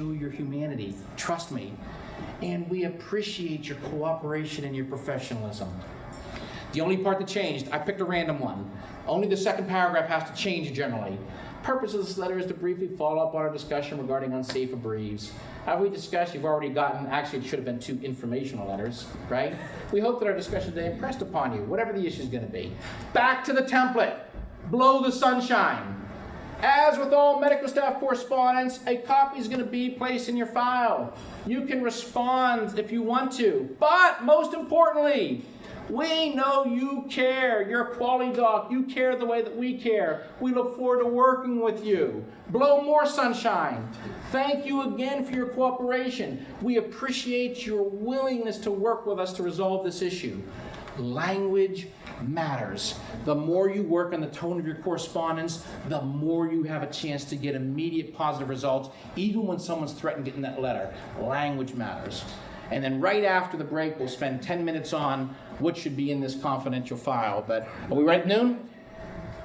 your humanity. Trust me. And we appreciate your cooperation and your professionalism. The only part that changed, I picked a random one. Only the second paragraph has to change generally. Purpose of this letter is to briefly follow up on our discussion regarding unsafe bereaves. Have we discussed, you've already gotten, actually it should have been 2 informational letters, right? We hope that our discussion today impressed upon you, whatever the issue is going to be. Back to the template. Blow the sunshine. As with all medical staff correspondence, a copy is going to be placed in your file. You can respond if you want to, but most importantly, we know you care. You're a quality doc. You care the way that we care. We look forward to working with you. Blow more sunshine. Thank you again for your cooperation. We appreciate your willingness to work with us to resolve this issue. Language matters. The more you work on the tone of your correspondence, the more you have a chance to get immediate positive results, even when someone's threatened getting that letter. Language matters. And then right after the break, we'll spend 10 minutes on what should be in this confidential file. But are we right at noon?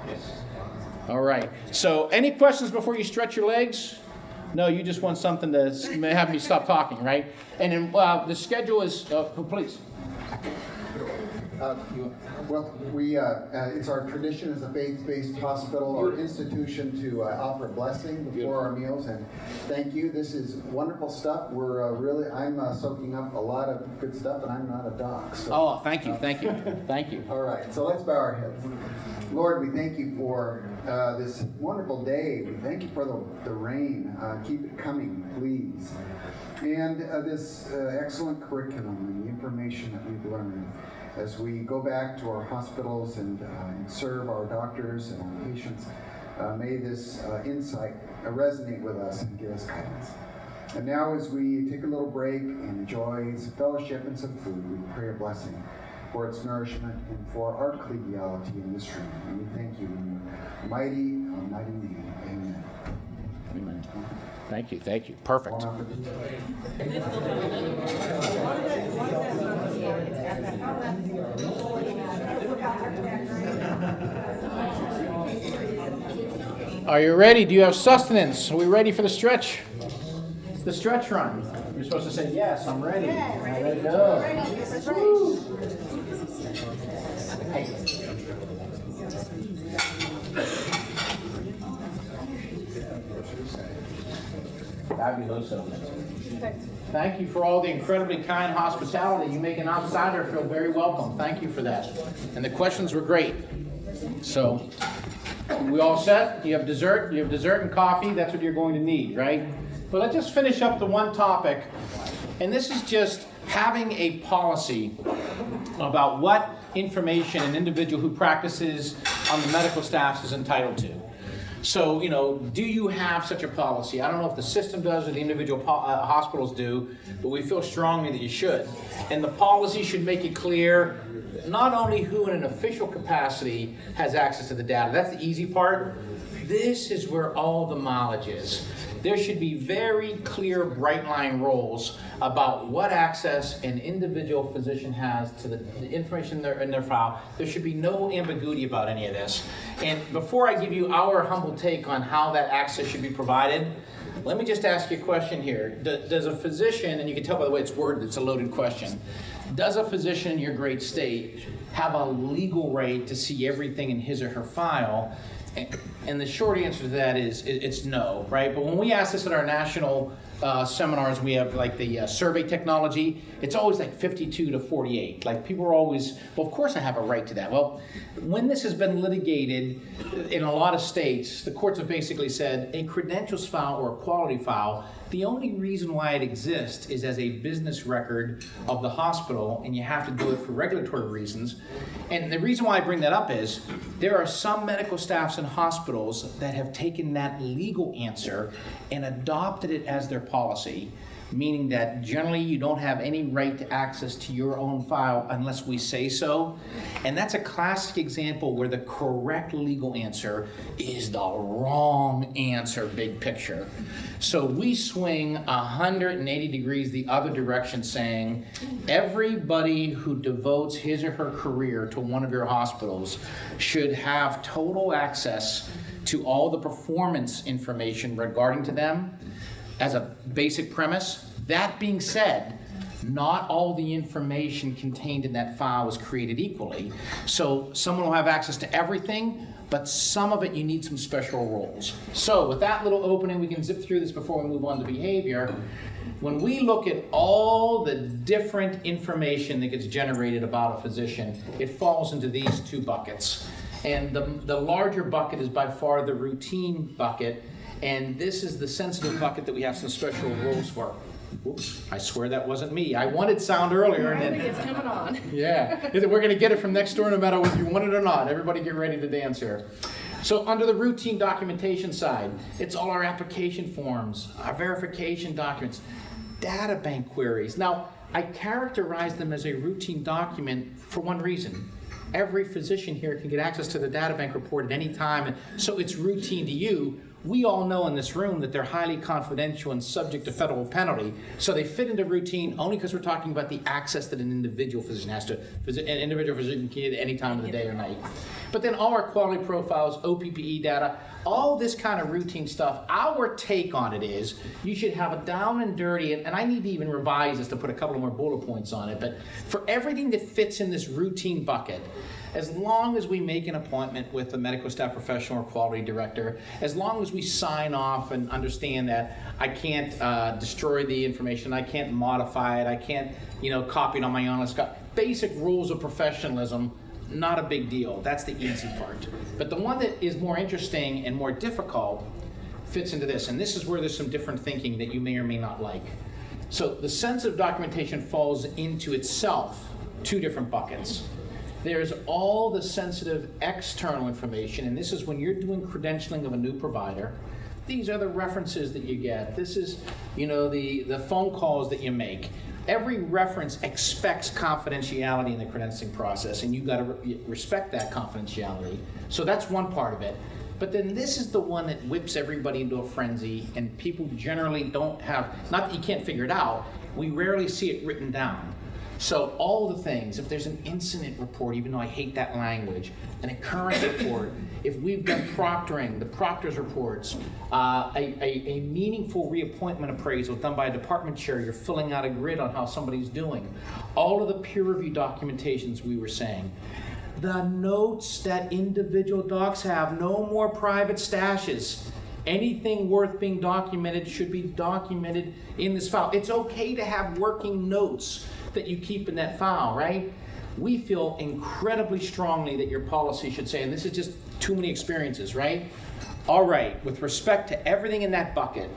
Yes. All right. So any questions before you stretch your legs? No, you just want something to have me stop talking, right? And then the schedule is, please. It's our tradition as a faith-based hospital or institution to offer a blessing before our meals, and thank you. This is wonderful stuff. I'm soaking up a lot of good stuff, and I'm not a doc. So. Oh, thank you. Thank you. All right, so let's bow our heads. Lord, we thank you for this wonderful day. We thank you for the rain. Keep it coming, please. And this excellent curriculum and the information that we've learned as we go back to our hospitals and serve our doctors and our patients. May this insight resonate with us and give us guidance. And now as we take a little break and enjoy some fellowship and some food, we pray a blessing for its nourishment and for our collegiality in this room. And we thank you in your mighty name. Amen. Amen. Thank you. Perfect. Are you ready? Do you have sustenance? Are we ready for the stretch? The stretch run. You're supposed to say, yes, I'm ready. Yes. I'm ready to go. Hey. Fabuloso. Thank you for all the incredibly kind hospitality. You make an outsider feel very welcome. Thank you for that. And the questions were great. So, we all set? You have dessert? You have dessert and coffee? That's what you're going to need, right? But let's just finish up the one topic. And this is just having a policy about what information an individual who practices on the medical staff is entitled to. So, do you have such a policy? I don't know if the system does or the individual hospitals do, but we feel strongly that you should. And the policy should make it clear not only who in an official capacity has access to the data. That's the easy part. This is where all the mileage is. There should be very clear, bright line rules about what access an individual physician has to the information in their file. There should be no ambiguity about any of this. And before I give you our humble take on how that access should be provided, let me just ask you a question here. Does a physician, and you can tell by the way it's worded, it's a loaded question, does a physician in your great state have a legal right to see everything in his or her file? And the short answer to that is it's no, right? But when we ask this at our national seminars, we have like the survey technology. It's always like 52 to 48. Like people are always, well, of course I have a right to that. Well, when this has been litigated in a lot of states, the courts have basically said a credentials file or a quality file, the only reason why it exists is as a business record of the hospital, and you have to do it for regulatory reasons. And the reason why I bring that up is there are some medical staffs in hospitals that have taken that legal answer and adopted it as their policy, meaning that generally you don't have any right to access to your own file unless we say so. And that's a classic example where the correct legal answer is the wrong answer, big picture. So we swing 180 degrees the other direction, saying everybody who devotes his or her career to one of your hospitals should have total access to all the performance information regarding to them. as a basic premise. That being said, not all the information contained in that file is created equally. So someone will have access to everything, but some of it you need some special rules. So with that little opening, we can zip through this before we move on to behavior. When we look at all the different information that gets generated about a physician, it falls into these two buckets. And the larger bucket is by far the routine bucket, and this is the sensitive bucket that we have some special rules for. Oops, I swear that wasn't me. I wanted sound earlier. I think it's coming on. Yeah, we're going to get it from next door no matter whether you want it or not. Everybody get ready to dance here. So under the routine documentation side, it's all our application forms, our verification documents, data bank queries. Now, I characterize them as a routine document for one reason. Every physician here can get access to the data bank report at any time, so it's routine to you. We all know in this room that they're highly confidential and subject to federal penalty, so they fit into routine only because we're talking about the access that an individual physician has to, an individual physician can get at any time of the day or night. But then all our quality profiles, OPPE data, all this kind of routine stuff, our take on it is you should have a down and dirty, and I need to even revise this to put a couple more bullet points on it, but for everything that fits in this routine bucket, as long as we make an appointment with a medical staff professional or quality director, as long as we sign off and understand that I can't destroy the information, I can't modify it, I can't, copy it on my own. It's got basic rules of professionalism, not a big deal. That's the easy part. But the one that is more interesting and more difficult fits into this, and this is where there's some different thinking that you may or may not like. So the sensitive documentation falls into itself two different buckets. There's all the sensitive external information, and this is when you're doing credentialing of a new provider. These are the references that you get. This is, the phone calls that you make. Every reference expects confidentiality in the credentialing process, and you've got to respect that confidentiality. So that's one part of it. But then this is the one that whips everybody into a frenzy, and people generally don't have, not that you can't figure it out, we rarely see it written down. So all the things, if there's an incident report, even though I hate that language, an occurrence report, if we've done proctoring, the proctor's reports, a meaningful reappointment appraisal done by a department chair, you're filling out a grid on how somebody's doing. All of the peer review documentations we were saying. The notes that individual docs have, no more private stashes. Anything worth being documented should be documented in this file. It's okay to have working notes that you keep in that file, right? We feel incredibly strongly that your policy should say, and this is just too many experiences, right? All right, with respect to everything in that bucket,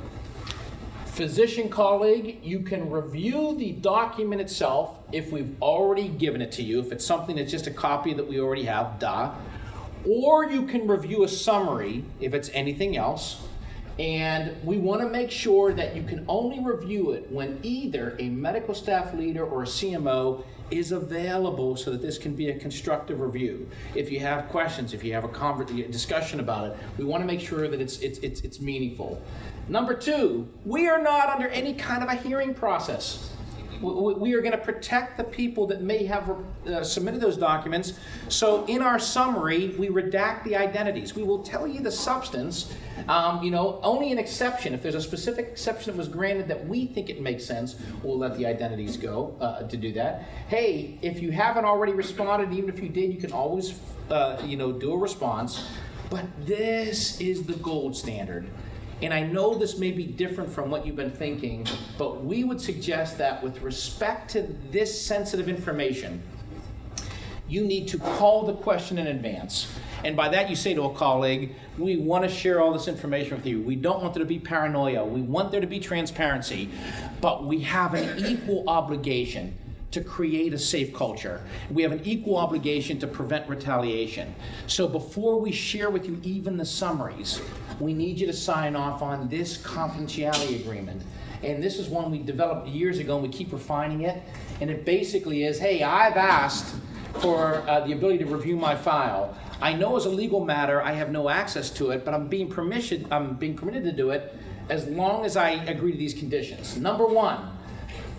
physician colleague, you can review the document itself if we've already given it to you, if it's something that's just a copy that we already have, or you can review a summary if it's anything else. And we want to make sure that you can only review it when either a medical staff leader or a CMO is available so that this can be a constructive review. If you have questions, if you have a discussion about it, we want to make sure that it's meaningful. Number two, we are not under any kind of a hearing process. We are going to protect the people that may have submitted those documents. So in our summary, we redact the identities. We will tell you the substance, only an exception. If there's a specific exception that was granted that we think it makes sense, we'll let the identities go to do that. Hey, if you haven't already responded, even if you did, you can always, do a response. But this is the gold standard. And I know this may be different from what you've been thinking, but we would suggest that with respect to this sensitive information, you need to call the question in advance. And by that you say to a colleague, we want to share all this information with you. We don't want there to be paranoia. We want there to be transparency, but we have an equal obligation to create a safe culture. We have an equal obligation to prevent retaliation. So before we share with you even the summaries, we need you to sign off on this confidentiality agreement. And this is one we developed years ago, and we keep refining it. And it basically is, hey, I've asked for the ability to review my file. I know as a legal matter I have no access to it, but I'm being permitted to do it as long as I agree to these conditions. Number one,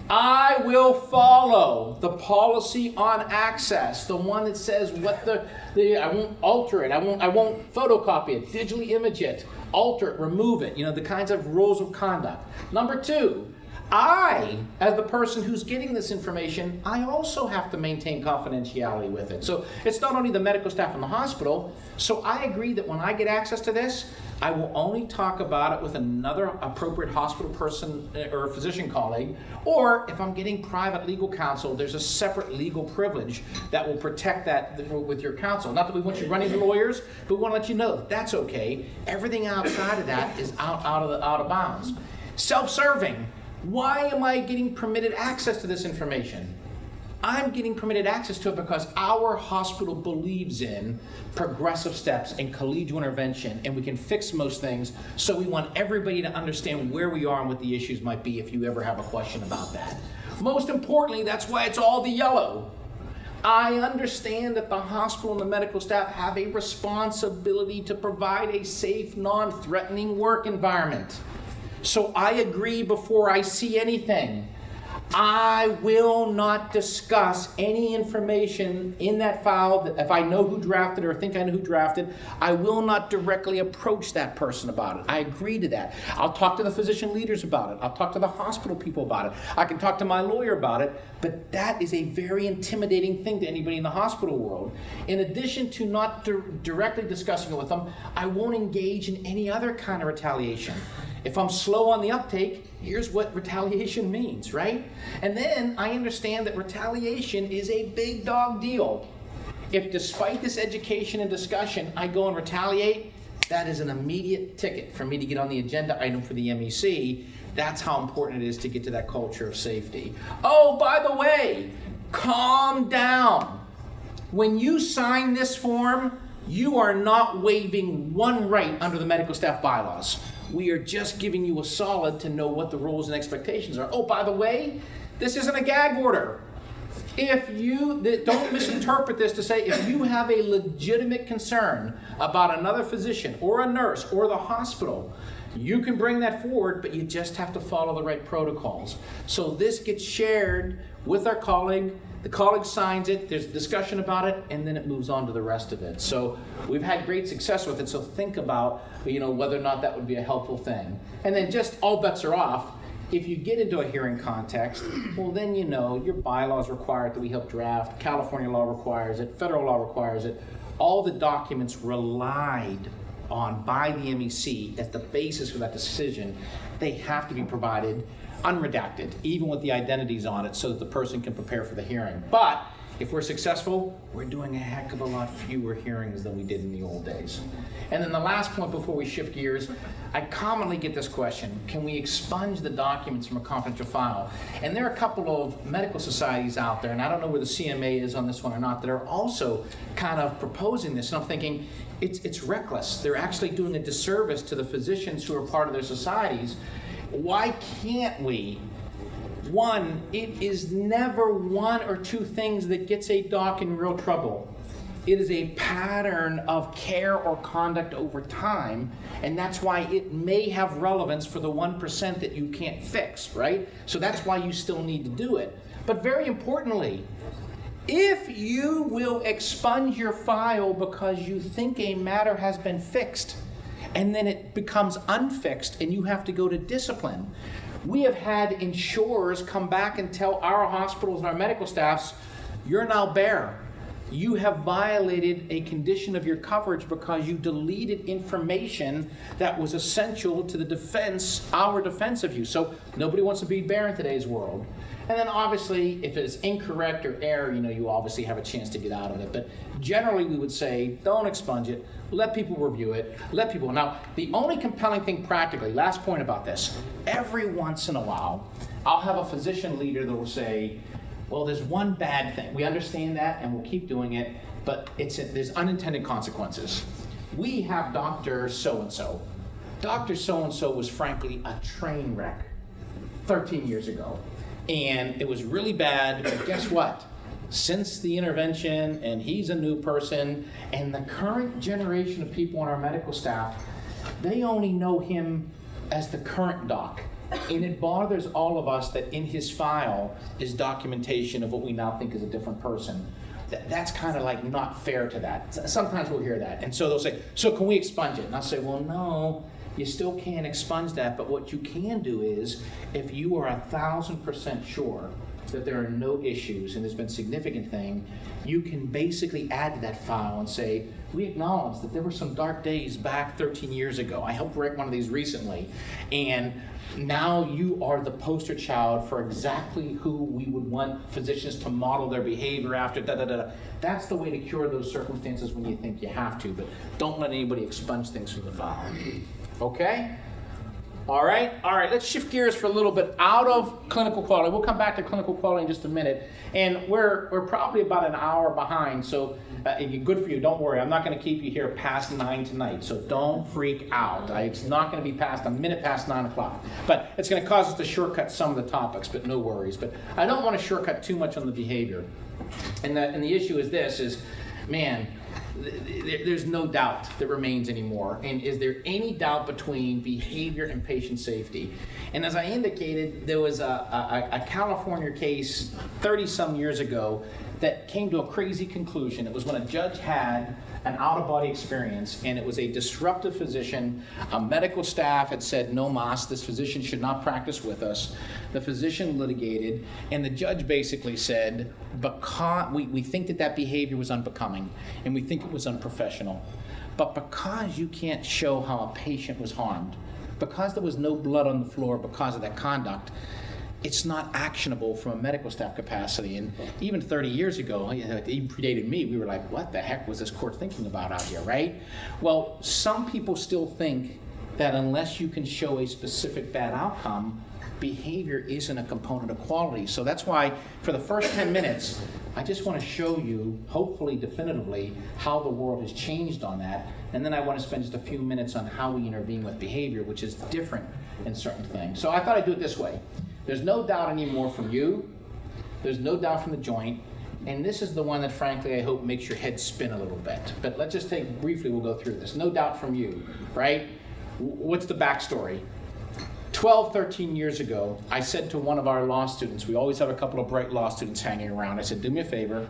I will follow the policy on access, the one that says what I won't alter it, I won't photocopy it, digitally image it, alter it, remove it, the kinds of rules of conduct. Number two, I, as the person who's getting this information, I also have to maintain confidentiality with it. So it's not only the medical staff in the hospital. So I agree that when I get access to this, I will only talk about it with another appropriate hospital person or physician colleague, or if I'm getting private legal counsel, there's a separate legal privilege that will protect that with your counsel. Not that we want you running to lawyers, but we want to let you know that that's okay. Everything outside of that is out of bounds. Self-serving. Why am I getting permitted access to this information? I'm getting permitted access to it because our hospital believes in progressive steps and collegial intervention, and we can fix most things, so we want everybody to understand where we are and what the issues might be if you ever have a question about that. Most importantly, that's why it's all the yellow. I understand that the hospital and the medical staff have a responsibility to provide a safe, non-threatening work environment. So I agree before I see anything. I will not discuss any information in that file that if I know who drafted or think I know who drafted, I will not directly approach that person about it. I agree to that. I'll talk to the physician leaders about it. I'll talk to the hospital people about it. I can talk to my lawyer about it, but that is a very intimidating thing to anybody in the hospital world. In addition to not directly discussing it with them, I won't engage in any other kind of retaliation. If I'm slow on the uptake, here's what retaliation means, right? And then I understand that retaliation is a big dog deal. If despite this education and discussion, I go and retaliate, that is an immediate ticket for me to get on the agenda item for the MEC. That's how important it is to get to that culture of safety. Oh, by the way, calm down. When you sign this form, you are not waiving one right under the medical staff bylaws. We are just giving you a solid to know what the rules and expectations are. Oh, by the way, this isn't a gag order. Don't misinterpret this to say if you have a legitimate concern about another physician or a nurse or the hospital, you can bring that forward, but you just have to follow the right protocols. So this gets shared with our colleague. The colleague signs it, there's discussion about it, and then it moves on to the rest of it. So we've had great success with it, so think about whether or not that would be a helpful thing. And then just all bets are off. If you get into a hearing context, well then your bylaws require it that we help draft, California law requires it, federal law requires it. All the documents relied on by the MEC as the basis for that decision, they have to be provided unredacted, even with the identities on it, so that the person can prepare for the hearing. But if we're successful, we're doing a heck of a lot fewer hearings than we did in the old days. And then the last point before we shift gears, I commonly get this question: can we expunge the documents from a confidential file? And there are a couple of medical societies out there, and I don't know where the CMA is on this one or not, that are also kind of proposing this. And I'm thinking, it's reckless. They're actually doing a disservice to the physicians who are part of their societies. Why can't we? One, it is never one or two things that gets a doc in real trouble. It is a pattern of care or conduct over time, and that's why it may have relevance for the 1% that you can't fix, right? So that's why you still need to do it. But very importantly, if you will expunge your file because you think a matter has been fixed, and then it becomes unfixed and you have to go to discipline. We have had insurers come back and tell our hospitals and our medical staffs, you're now bare. You have violated a condition of your coverage because you deleted information that was essential to the defense, our defense of you. So nobody wants to be bare in today's world. And then obviously, if it's incorrect or error, you obviously have a chance to get out of it. But generally, we would say, don't expunge it. Let people review it. Let people. Now, the only compelling thing practically, last point about this, every once in a while, I'll have a physician leader that will say, well, there's one bad thing. We understand that, and we'll keep doing it, but there's unintended consequences. We have Dr. So-and-so. Dr. So-and-so was frankly a train wreck 13 years ago. And it was really bad, but guess what? Since the intervention, and he's a new person, and the current generation of people on our medical staff, they only know him as the current doc. And it bothers all of us that in his file is documentation of what we now think is a different person. That's kind of like not fair to that. Sometimes we'll hear that. And so they'll say, so can we expunge it? And I'll say, well, no. You still can't expunge that, but what you can do is, if you are 1,000% sure that there are no issues and there's been significant thing, you can basically add to that file and say, we acknowledge that there were some dark days back 13 years ago. I helped write one of these recently, and now you are the poster child for exactly who we would want physicians to model their behavior after, That's the way to cure those circumstances when you think you have to, but don't let anybody expunge things from the file. Okay? All right, let's shift gears for a little bit out of clinical quality. We'll come back to clinical quality in just a minute. And we're probably about an hour behind, so good for you, don't worry. I'm not gonna keep you here past 9 tonight, so don't freak out. It's not gonna be past a minute past 9 o'clock. But it's gonna cause us to shortcut some of the topics, but no worries. But I don't wanna shortcut too much on the behavior. And the issue is this, man, there's no doubt that remains anymore. And is there any doubt between behavior and patient safety? And as I indicated, there was a California case 30-some years ago that came to a crazy conclusion. It was when a judge had an out-of-body experience, and it was a disruptive physician. A medical staff had said, no mas, this physician should not practice with us. The physician litigated, and the judge basically said, because we think that behavior was unbecoming, and we think it was unprofessional, but because you can't show how a patient was harmed, because there was no blood on the floor because of that conduct, it's not actionable from a medical staff capacity. And even 30 years ago, it even predated me, we were like, what the heck was this court thinking about out here, right? Well, some people still think that unless you can show a specific bad outcome, behavior isn't a component of quality. So that's why for the first 10 minutes, I just want to show you, hopefully definitively, how the world has changed on that. And then I want to spend just a few minutes on how we intervene with behavior, which is different in certain things. So I thought I'd do it this way. There's no doubt anymore from you, there's no doubt from the joint, and this is the one that frankly I hope makes your head spin a little bit. But let's just take, briefly we'll go through this. No doubt from you, right? What's the backstory? 12, 13 years ago, I said to one of our law students, we always have a couple of bright law students hanging around, I said, do me a favor,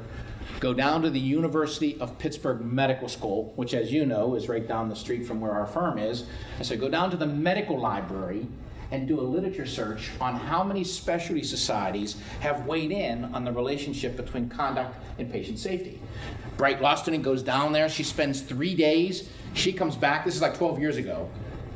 go down to the University of Pittsburgh Medical School, which as you know is right down the street from where our firm is. I said, go down to the medical library and do a literature search on how many specialty societies have weighed in on the relationship between conduct and patient safety. Bright law student goes down there, she spends 3 days, she comes back, this is like 12 years ago,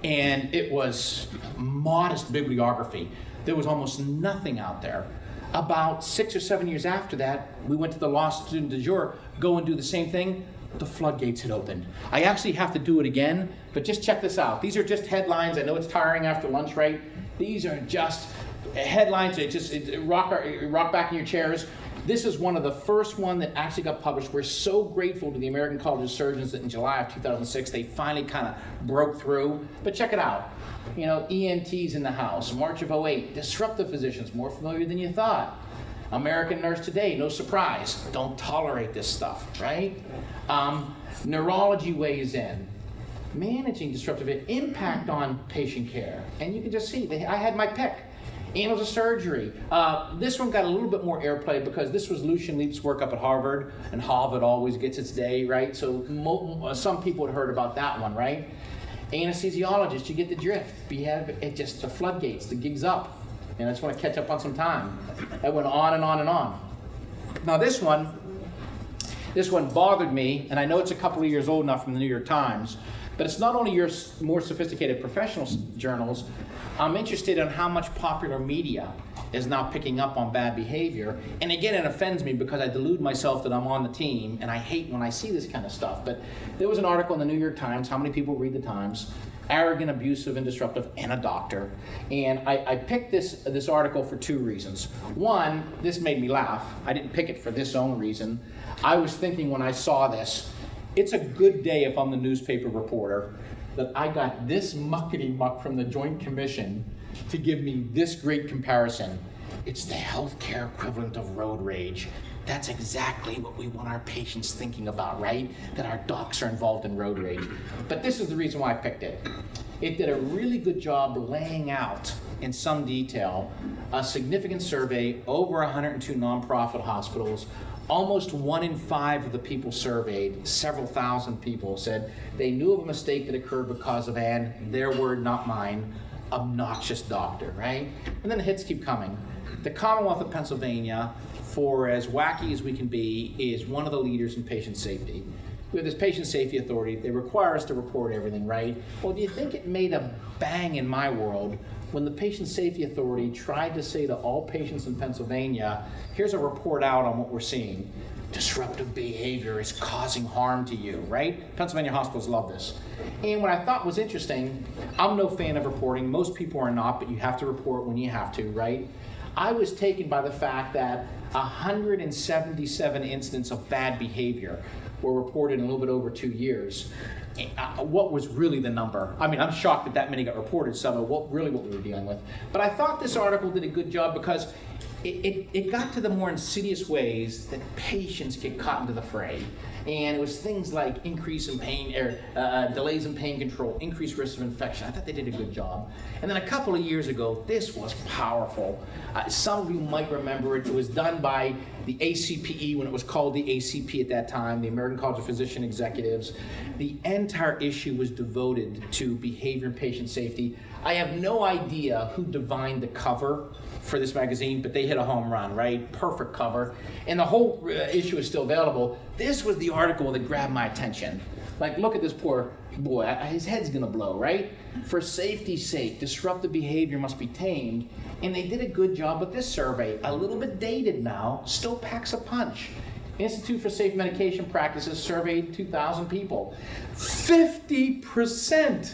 and it was modest bibliography. There was almost nothing out there. About 6 or 7 years after that, we went to the law student du jour, go and do the same thing, the floodgates had opened. I actually have to do it again, but just check this out. These are just headlines. I know it's tiring after lunch, right? These are just headlines that rock back in your chairs. This is one of the first one that actually got published. We're so grateful to the American College of Surgeons that in July of 2006, they finally kind of broke through. But check it out. You know, ENTs in the house, March of 08, disruptive physicians, more familiar than you thought. American Nurse Today, no surprise, don't tolerate this stuff, right? Neurology weighs in. Managing disruptive impact on patient care. And you can just see, I had my pick. Annals of Surgery. This one got a little bit more airplay because this was Lucian Leape's work up at Harvard, and Harvard always gets its day, right? So some people had heard about that one, right? Anesthesiologist, you get the drift. It just, the floodgates, the gig's up. And I just want to catch up on some time. That went on and on and on. Now this one bothered me, and I know it's a couple of years old enough from the New York Times, but it's not only your more sophisticated professional journals. I'm interested in how much popular media is now picking up on bad behavior. And again, it offends me because I delude myself that I'm on the team, and I hate when I see this kind of stuff. But there was an article in the New York Times, how many people read the Times? Arrogant, abusive, and disruptive, and a doctor. And I picked this article for 2 reasons. One, this made me laugh. I didn't pick it for this own reason. I was thinking when I saw this, it's a good day if I'm the newspaper reporter that I got this muckety-muck from the Joint Commission to give me this great comparison. It's the healthcare equivalent of road rage. That's exactly what we want our patients thinking about, right? That our docs are involved in road rage. But this is the reason why I picked it. It did a really good job laying out in some detail a significant survey over 102 nonprofit hospitals, Almost 1 in 5 of the people surveyed, several thousand people, said they knew of a mistake that occurred because of an, their word, not mine, obnoxious doctor, right? And then the hits keep coming. The Commonwealth of Pennsylvania, for as wacky as we can be, is one of the leaders in patient safety. We have this patient safety authority. They require us to report everything, right? Well, do you think it made a bang in my world when the patient safety authority tried to say to all patients in Pennsylvania, here's a report out on what we're seeing. Disruptive behavior is causing harm to you, right? Pennsylvania hospitals love this. And what I thought was interesting, I'm no fan of reporting. Most people are not, but you have to report when you have to, right? I was taken by the fact that 177 incidents of bad behavior were reported in a little bit over 2 years. What was really the number? I mean, I'm shocked that many got reported, some of what we were dealing with. But I thought this article did a good job because it got to the more insidious ways that patients get caught into the fray. And it was things like increase in pain, or delays in pain control, increased risk of infection. I thought they did a good job. And then a couple of years ago, this was powerful. Some of you might remember it. It was done by the ACPE when it was called the ACP at that time, the American College of Physician Executives. The entire issue was devoted to behavior and patient safety. I have no idea who divined the cover for this magazine, but they hit a home run, right? Perfect cover. And the whole issue is still available. This was the article that grabbed my attention. Like, look at this poor boy. His head's gonna blow, right? For safety's sake, disruptive behavior must be tamed. And they did a good job with this survey. A little bit dated now, still packs a punch. Institute for Safe Medication Practices surveyed 2,000 people. 50%.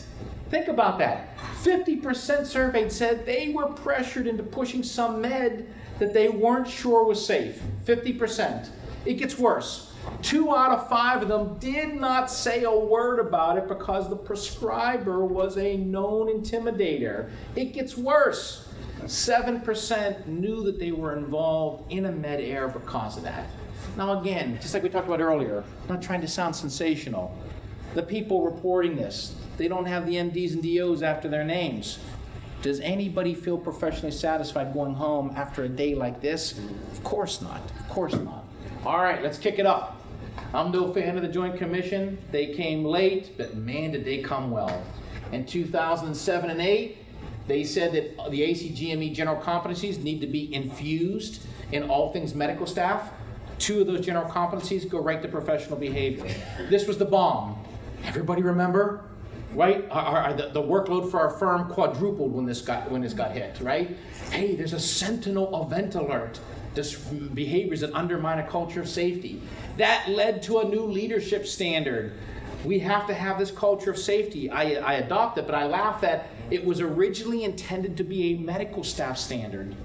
Think about that. 50% surveyed said they were pressured into pushing some med that they weren't sure was safe. 50%. It gets worse. 2 out of 5 of them did not say a word about it because the prescriber was a known intimidator. It gets worse. 7% knew that they were involved in a med error because of that. Now again, just like we talked about earlier, I'm not trying to sound sensational. The people reporting this, they don't have the MDs and DOs after their names. Does anybody feel professionally satisfied going home after a day like this? Of course not. Of course not. All right, let's kick it up. I'm no fan of the Joint Commission. They came late, but man, did they come well. In 2007 and 8, they said that the ACGME general competencies need to be infused in all things medical staff. 2 of those general competencies go right to professional behavior. This was the bomb. Everybody remember? Right? The workload for our firm quadrupled when this got hit, right? Hey, there's a sentinel event alert. This behaviors that undermine a culture of safety. That led to a new leadership standard. We have to have this culture of safety. I adopt it, but I laugh that it was originally intended to be a medical staff standard.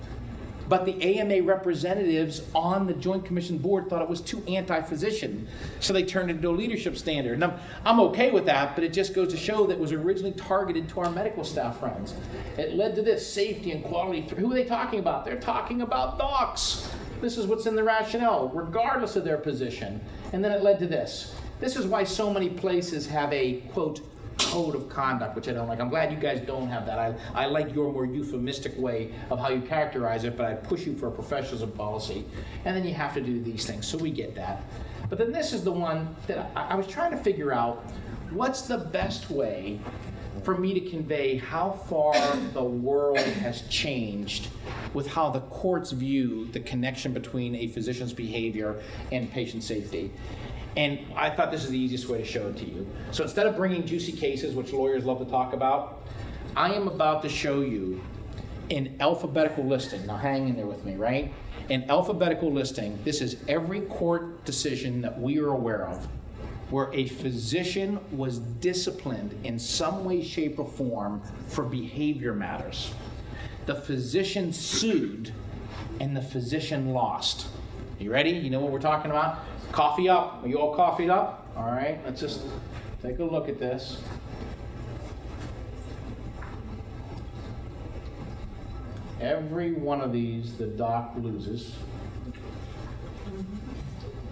But the AMA representatives on the Joint Commission board thought it was too anti-physician, so they turned it into a leadership standard. And I'm okay with that, but it just goes to show that it was originally targeted to our medical staff friends. It led to this safety and quality. Who are they talking about? They're talking about docs. This is what's in the rationale, regardless of their position. And then it led to this. This is why so many places have a, quote, code of conduct, which I don't like. I'm glad you guys don't have that. I like your more euphemistic way of how you characterize it, but I push you for a professionalism policy. And then you have to do these things, so we get that. But then this is the one that I was trying to figure out, what's the best way for me to convey how far the world has changed with how the courts view the connection between a physician's behavior and patient safety. And I thought this is the easiest way to show it to you. So instead of bringing juicy cases, which lawyers love to talk about, I am about to show you in alphabetical listing. Now hang in there with me, right? In alphabetical listing, this is every court decision that we are aware of where a physician was disciplined in some way, shape, or form for behavior matters. The physician sued and the physician lost. You ready? You know what we're talking about? Coffee up. Are you all coffeeed up? All right, let's just take a look at this. Every one of these, the doc loses.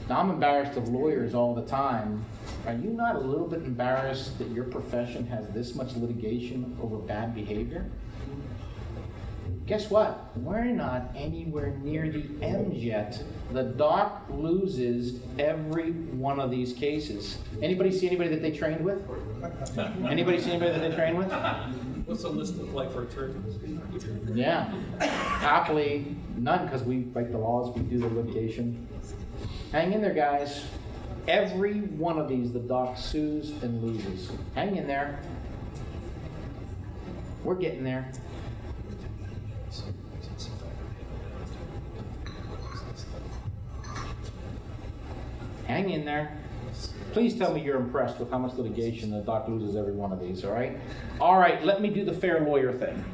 Now, I'm embarrassed of lawyers all the time. Are you not a little bit embarrassed that your profession has this much litigation over bad behavior? Guess what? We're not anywhere near the ends yet. The doc loses every one of these cases. Anybody see anybody that they trained with? Anybody see anybody that they trained with? What's the list look like for attorneys? Yeah. Happily, none, because we write the laws, we do the litigation. Hang in there, guys. Every one of these, the doc sues and loses. Hang in there. We're getting there. Hang in there. Please tell me you're impressed with how much litigation the doc loses every one of these, all right? All right, let me do the fair lawyer thing.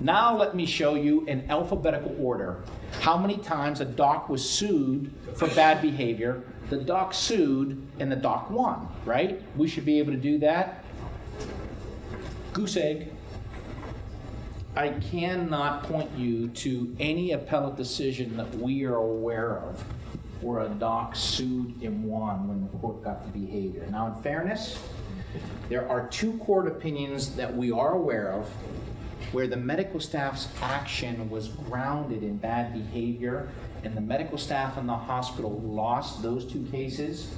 Now let me show you in alphabetical order how many times a doc was sued for bad behavior, the doc sued, and the doc won, right? We should be able to do that. Goose egg. I cannot point you to any appellate decision that we are aware of where a doc sued and won when the court got the behavior. Now, in fairness, there are 2 court opinions that we are aware of where the medical staff's action was grounded in bad behavior, and the medical staff in the hospital lost those 2 cases.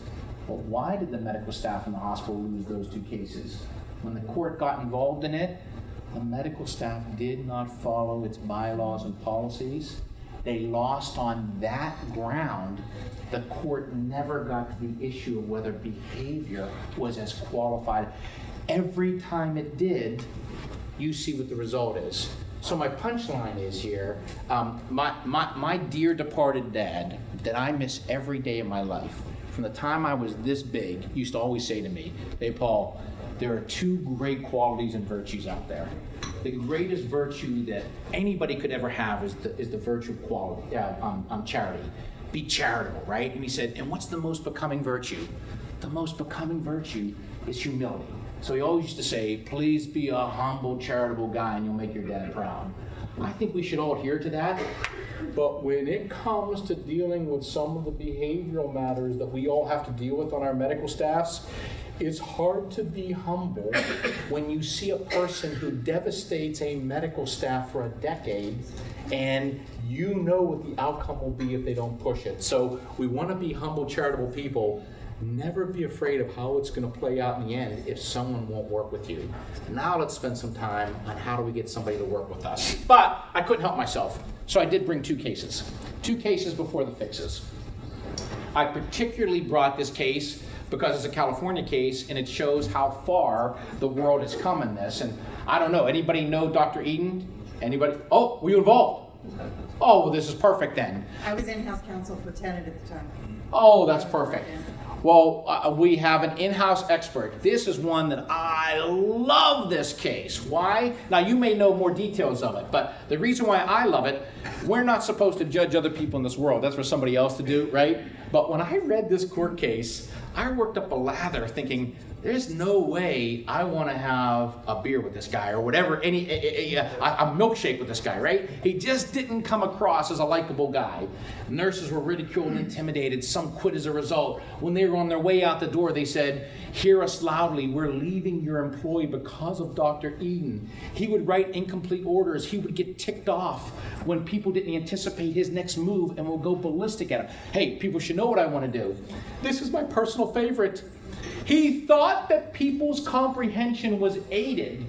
But why did the medical staff in the hospital lose those 2 cases? When the court got involved in it, the medical staff did not follow its bylaws and policies. They lost on that ground. The court never got to the issue of whether behavior was as qualified. Every time it did, you see what the result is. So my punchline is here, my dear departed dad, that I miss every day of my life, from the time I was this big, used to always say to me, "Hey Paul, there are 2 great qualities and virtues out there. The greatest virtue that anybody could ever have is the virtue of quality, charity. Be charitable, right?" And he said, "And what's the most becoming virtue?" The most becoming virtue is humility. So he always used to say, "Please be a humble, charitable guy and you'll make your dad proud." I think we should all adhere to that. But when it comes to dealing with some of the behavioral matters that we all have to deal with on our medical staffs, it's hard to be humble when you see a person who devastates a medical staff for a decade and you know what the outcome will be if they don't push it. So we want to be humble, charitable people. Never be afraid of how it's going to play out in the end if someone won't work with you. Now let's spend some time on how do we get somebody to work with us. But I couldn't help myself, so I did bring 2 cases. 2 cases before the fixes. I particularly brought this case because it's a California case and it shows how far the world has come in this. And I don't know, anybody know Dr. Eden? Anybody? Oh, were you involved? Oh, well, this is perfect then. I was in-house counsel for Tenet at the time. Oh, that's perfect. Well, we have an in-house expert. This is one that I love this case. Why? Now, you may know more details of it, but the reason why I love it, we're not supposed to judge other people in this world. That's for somebody else to do, right? But when I read this court case, I worked up a lather thinking, there's no way I want to have a beer with this guy or whatever, a milkshake with this guy, right? He just didn't come across as a likable guy. Nurses were ridiculed and intimidated. Some quit as a result. When they were on their way out the door, they said, "Hear us loudly. We're leaving your employee because of Dr. Eden." He would write incomplete orders. He would get ticked off when people didn't anticipate his next move and will go ballistic at him. Hey, people should know what I want to do. This is my personal favorite. He thought that people's comprehension was aided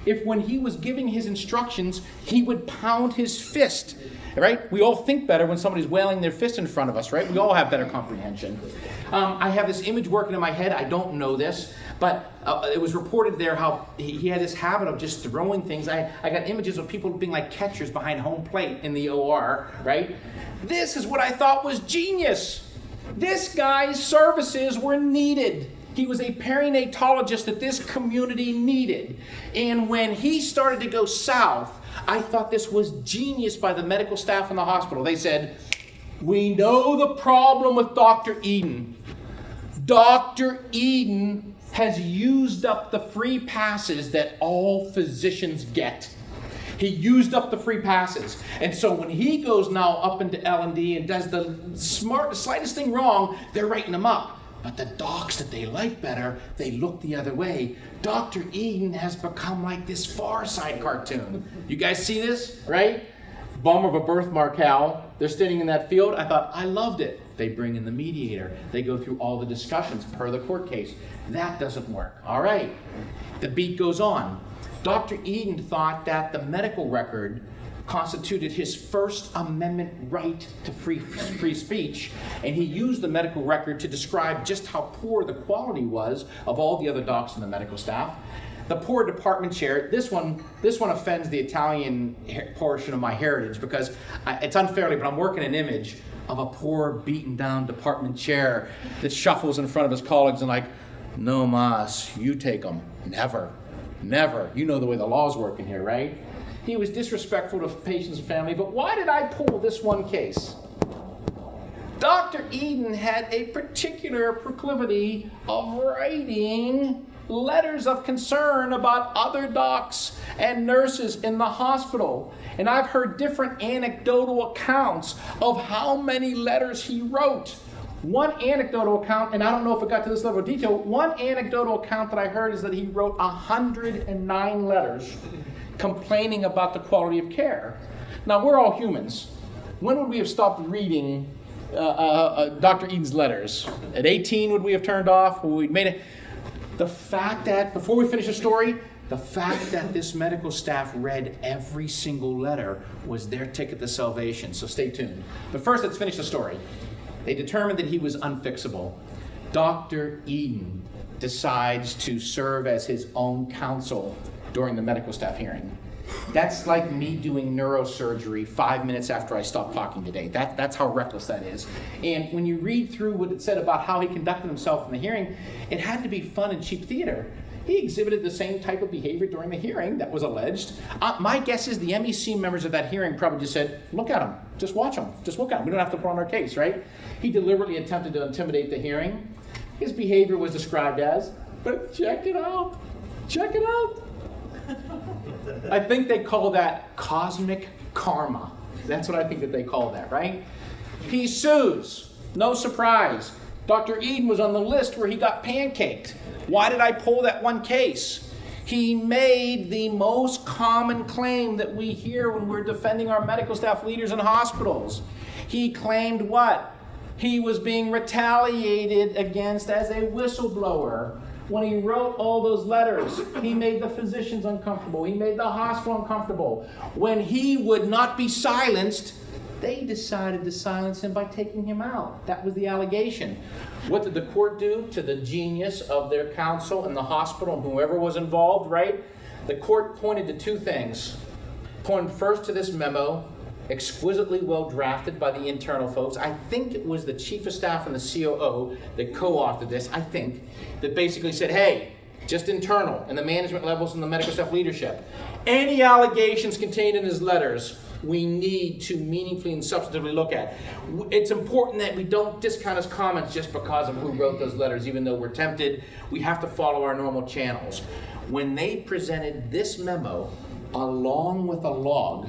if when he was giving his instructions, he would pound his fist, right? We all think better when somebody's wailing their fist in front of us, right? We all have better comprehension. I have this image working in my head. I don't know this, but it was reported there how he had this habit of just throwing things. I got images of people being like catchers behind home plate in the OR, right? This is what I thought was genius. This guy's services were needed. He was a perinatologist that this community needed. And when he started to go south, I thought this was genius by the medical staff in the hospital. They said, "We know the problem with Dr. Eden. Dr. Eden has used up the free passes that all physicians get. He used up the free passes. And so when he goes now up into L&D and does the slightest thing wrong, they're writing him up. But the docs that they like better, they look the other way. Dr. Eden has become like this Far Side cartoon. You guys see this, right? Bummer of a birthmark, Hal. They're standing in that field. I thought, I loved it. They bring in the mediator. They go through all the discussions per the court case. That doesn't work. All right. The beat goes on. Dr. Eden thought that the medical record constituted his First Amendment right to free speech, and he used the medical record to describe just how poor the quality was of all the other docs and the medical staff. The poor department chair, this one offends the Italian portion of my heritage because it's unfairly, but I'm working an image of a poor, beaten down department chair that shuffles in front of his colleagues and like, no mas, you take them. Never, never. You know the way the laws work in here, right? He was disrespectful to patients and family, but why did I pull this one case? Dr. Eden had a particular proclivity of writing letters of concern about other docs and nurses in the hospital. And I've heard different anecdotal accounts of how many letters he wrote. One anecdotal account, and I don't know if it got to this level of detail, one anecdotal account that I heard is that he wrote 109 letters complaining about the quality of care. Now, we're all humans. When would we have stopped reading Dr. Eden's letters? At 18, would we have turned off? Would we made it? The fact that, before we finish the story, the fact that this medical staff read every single letter was their ticket to salvation. So stay tuned. But first, let's finish the story. They determined that he was unfixable. Dr. Eden decides to serve as his own counsel during the medical staff hearing. That's like me doing neurosurgery 5 minutes after I stopped talking today. That's how reckless that is. And when you read through what it said about how he conducted himself in the hearing, it had to be fun and cheap theater. He exhibited the same type of behavior during the hearing that was alleged. My guess is the MEC members of that hearing probably just said, look at him, just watch him, just look at him. We don't have to put on our case, right? He deliberately attempted to intimidate the hearing. His behavior was described as, but check it out, check it out. I think they call that cosmic karma. That's what I think that they call that, right? He sues. No surprise. Dr. Eden was on the list where he got pancaked. Why did I pull that one case? He made the most common claim that we hear when we're defending our medical staff leaders in hospitals. He claimed what? He was being retaliated against as a whistleblower. When he wrote all those letters, he made the physicians uncomfortable. He made the hospital uncomfortable. When he would not be silenced, they decided to silence him by taking him out. That was the allegation. What did the court do to the genius of their counsel and the hospital and whoever was involved, right? The court pointed to two things. Pointed first to this memo, exquisitely well drafted by the internal folks. I think it was the chief of staff and the COO that co-authored this, I think, that basically said, hey, just internal and the management levels and the medical staff leadership. Any allegations contained in his letters, we need to meaningfully and substantively look at. It's important that we don't discount his comments just because of who wrote those letters, even though we're tempted. We have to follow our normal channels. When they presented this memo, along with a log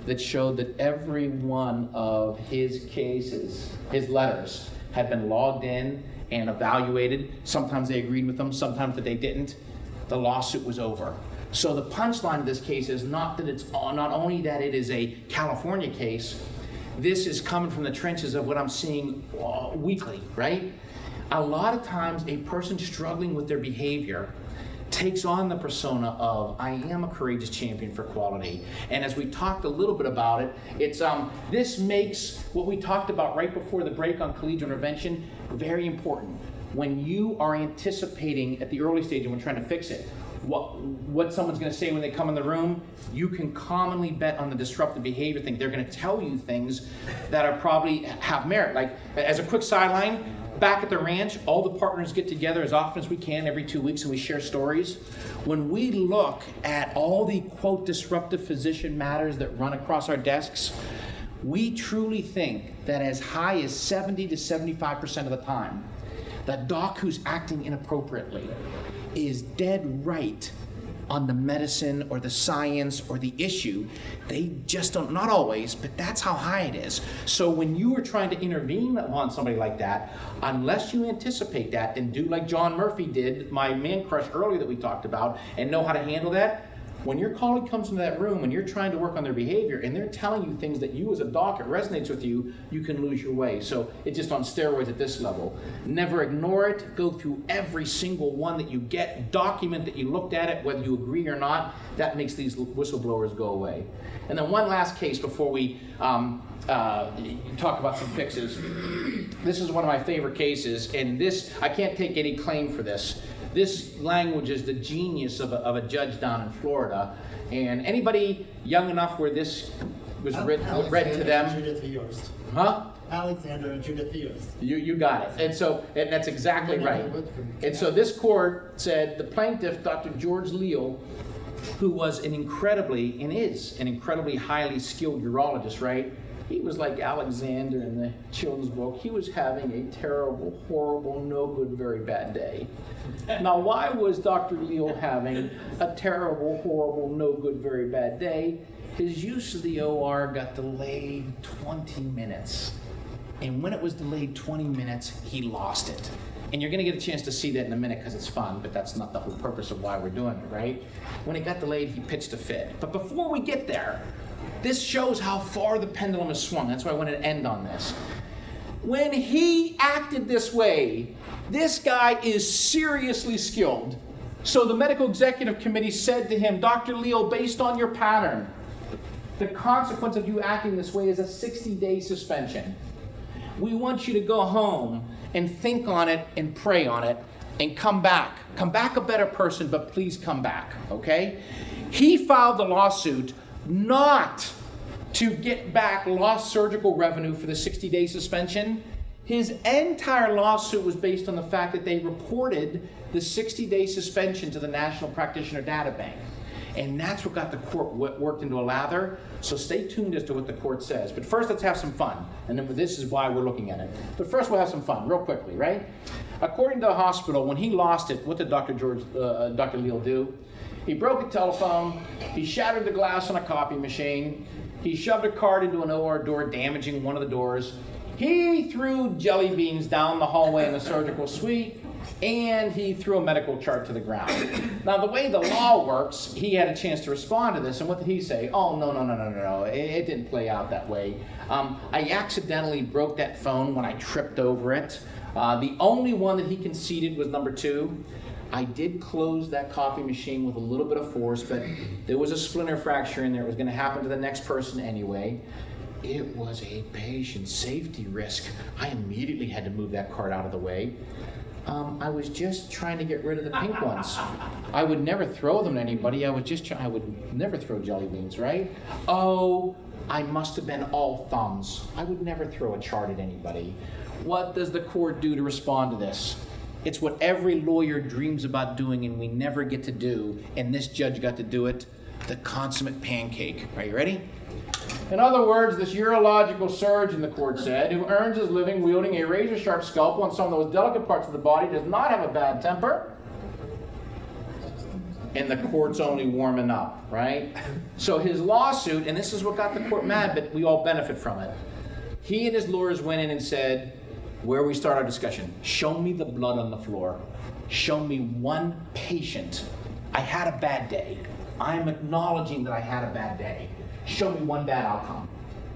that showed that every one of his cases, his letters, had been logged in and evaluated. Sometimes they agreed with them, sometimes that they didn't. The lawsuit was over. So the punchline of this case is not that it's not only that it is a California case, this is coming from the trenches of what I'm seeing weekly, right? A lot of times a person struggling with their behavior takes on the persona of, I am a courageous champion for quality. And as we talked a little bit about it, it's this makes what we talked about right before the break on collegial intervention very important. When you are anticipating at the early stage and when trying to fix it, what someone's going to say when they come in the room, you can commonly bet on the disruptive behavior thing. They're going to tell you things that are probably have merit. Like, as a quick sideline, back at the ranch, all the partners get together as often as we can every 2 weeks and we share stories. When we look at all the, quote, disruptive physician matters that run across our desks, we truly think that as high as 70 to 75% of the time, the doc who's acting inappropriately is dead right on the medicine or the science or the issue. They just don't, not always, but that's how high it is. So when you are trying to intervene on somebody like that, unless you anticipate that and do like John Murphy did, my man crush earlier that we talked about, and know how to handle that, when your colleague comes into that room and you're trying to work on their behavior and they're telling you things that you as a doc, it resonates with you, you can lose your way. So it's just on steroids at this level. Never ignore it. Go through every single one that you get. Document that you looked at it, whether you agree or not. That makes these whistleblowers go away. And then one last case before we talk about some fixes. This is one of my favorite cases, and this, I can't take any claim for this. This language is the genius of a judge down in Florida. And anybody young enough where this was read to them? Judith Yost. Huh? Alexander and Judith Yost. You got it. And that's exactly right. And so this court said the plaintiff, Dr. George Leal, who was an incredibly, and is an incredibly highly skilled urologist, right? He was like Alexander in the children's book. He was having a terrible, horrible, no good, very bad day. Now, why was Dr. Leal having a terrible, horrible, no good, very bad day? His use of the OR got delayed 20 minutes. And when it was delayed 20 minutes, he lost it. And you're going to get a chance to see that in a minute because it's fun, but that's not the whole purpose of why we're doing it, right? When it got delayed, he pitched a fit. But before we get there, this shows how far the pendulum has swung. That's why I wanted to end on this. When he acted this way, this guy is seriously skilled. So the medical executive committee said to him, Dr. Leal, based on your pattern, the consequence of you acting this way is a 60-day suspension. We want you to go home and think on it and pray on it and come back. Come back a better person, but please come back, okay? He filed the lawsuit not to get back lost surgical revenue for the 60-day suspension. His entire lawsuit was based on the fact that they reported the 60-day suspension to the National Practitioner Data Bank. And that's what got the court worked into a lather. So stay tuned as to what the court says. But first, let's have some fun. And then this is why we're looking at it. But first, we'll have some fun real quickly, right? According to the hospital, when he lost it, what did Dr. Leal do? He broke a telephone. He shattered the glass on a copy machine. He shoved a card into an OR door, damaging one of the doors. He threw jelly beans down the hallway in the surgical suite. And he threw a medical chart to the ground. Now, the way the law works, he had a chance to respond to this, and what did he say? Oh, no, it didn't play out that way. I accidentally broke that phone when I tripped over it. The only one that he conceded was number 2. I did close that copy machine with a little bit of force, but there was a splinter fracture in there. It was going to happen to the next person anyway. It was a patient safety risk. I immediately had to move that card out of the way. I was just trying to get rid of the pink ones. I would never throw them to anybody. I would never throw jelly beans, right? Oh, I must have been all thumbs. I would never throw a chart at anybody. What does the court do to respond to this? It's what every lawyer dreams about doing and we never get to do, and this judge got to do it, the consummate pancake. Are you ready? In other words, this urological surgeon, the court said, who earns his living wielding a razor-sharp scalpel on some of those delicate parts of the body, does not have a bad temper. And the court's only warming up, right? So his lawsuit, and this is what got the court mad, but we all benefit from it. He and his lawyers went in and said, where we start our discussion, show me the blood on the floor. Show me one patient. I had a bad day. I'm acknowledging that I had a bad day. Show me one bad outcome.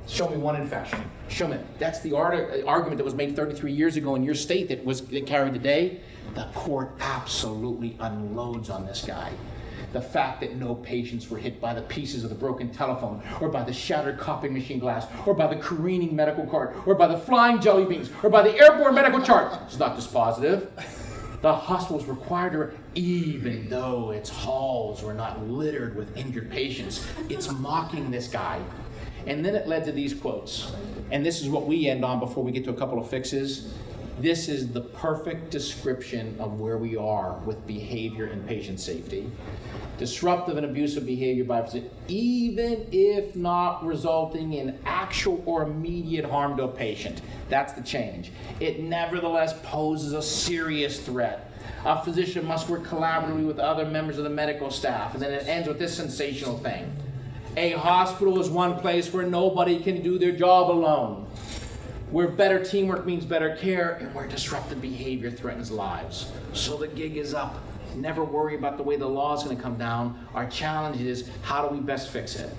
Show me one infection. Show me. That's the argument that was made 33 years ago in your state that carried the day. The court absolutely unloads on this guy. The fact that no patients were hit by the pieces of the broken telephone, or by the shattered copy machine glass, or by the careening medical cart, or by the flying jelly beans, or by the airborne medical chart is not dispositive. The hospital was required to, even though its halls were not littered with injured patients, it's mocking this guy. And then it led to these quotes. And this is what we end on before we get to a couple of fixes. This is the perfect description of where we are with behavior and patient safety. Disruptive and abusive behavior by a physician, even if not resulting in actual or immediate harm to a patient. That's the change. It nevertheless poses a serious threat. A physician must work collaboratively with other members of the medical staff. And then it ends with this sensational thing. A hospital is one place where nobody can do their job alone, where better teamwork means better care, and where disruptive behavior threatens lives. So the gig is up. Never worry about the way the law is going to come down. Our challenge is, how do we best fix it?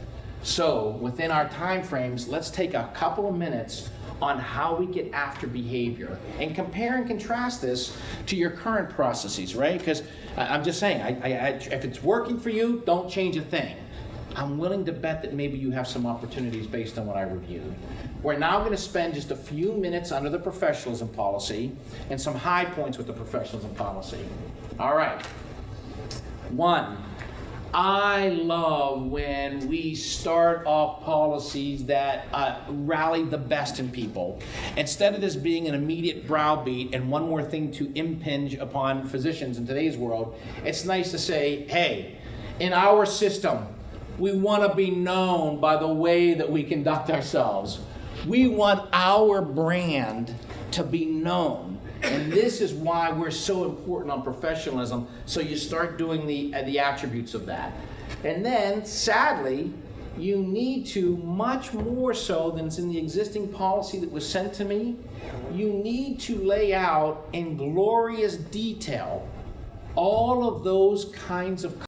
So within our time frames, let's take a couple of minutes on how we get after behavior and compare and contrast this to your current processes, right? Because I'm just saying, if it's working for you, don't change a thing. I'm willing to bet that maybe you have some opportunities based on what I reviewed. We're now going to spend just a few minutes under the professionalism policy and some high points with the professionalism policy. All right. 1, I love when we start off policies that rally the best in people. Instead of this being an immediate browbeat and one more thing to impinge upon physicians in today's world, it's nice to say, hey, in our system, we want to be known by the way that we conduct ourselves. We want our brand to be known. And this is why we're so important on professionalism. So you start doing the attributes of that. And then, sadly, you need to, much more so than is in the existing policy that was sent to me, you need to lay out in glorious detail all of those kinds of